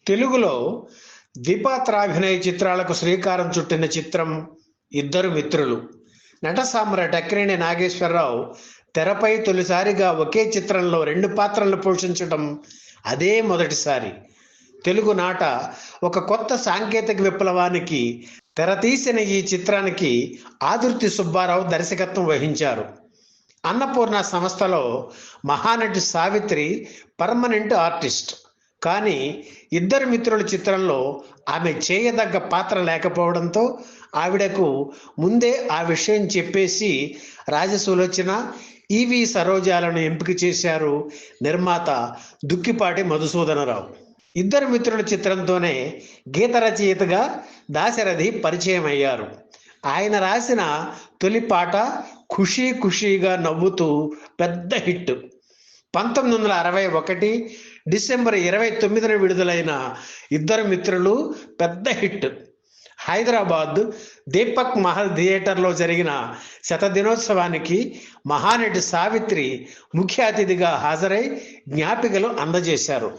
తెలుగులో ద్విపాత్రాభినయ చిత్రాలకు శ్రీకారం చుట్టిన చిత్రం ఇద్దరు మిత్రులు. నట సామ్రాట్ అక్కినేని నాగేశ్వరరావు తెరపై తొలిసారిగా ఒకే చిత్రంలో రెండు పాత్రలను పోషించడం అదే మొదటిసారి. తెలుగు నాట ఒక కొత్త సాంకేతిక విప్లవానికి తెరతీసిన ఈ చిత్రానికి ఆదుర్తి సుబ్బారావు దర్శకత్వం వహించారు. అన్నపూర్ణ సంస్థలో మహానటి సావిత్రి పర్మనెంట్ ఆర్టిస్ట్. కానీ ఇద్దరు మిత్రుల చిత్రంలో ఆమె చేయదగ్గ పాత్ర లేకపోవడంతో ఆవిడకు ముందే ఆ విషయం చెప్పేసి రాజసులోచన, ఈవి సరోజాలను ఎంపిక చేశారు నిర్మాత దుక్కిపాటి మధుసూదనరావు. ఇద్దరు మిత్రుల చిత్రంతోనే గీత రచయితగా దాశరథి పరిచయం అయ్యారు. ఆయన రాసిన తొలి పాట ఖుషీ ఖుషీగా నవ్వుతూ పెద్ద హిట్. 1961 డిసెంబర్ 29న విడుదలైన ఇద్దరు మిత్రులు పెద్ద హిట్. హైదరాబాద్ దీపక్ మహల్ థియేటర్లో జరిగిన శతదినోత్సవానికి మహానటి సావిత్రి ముఖ్య అతిథిగా హాజరై జ్ఞాపికలు అందజేశారు.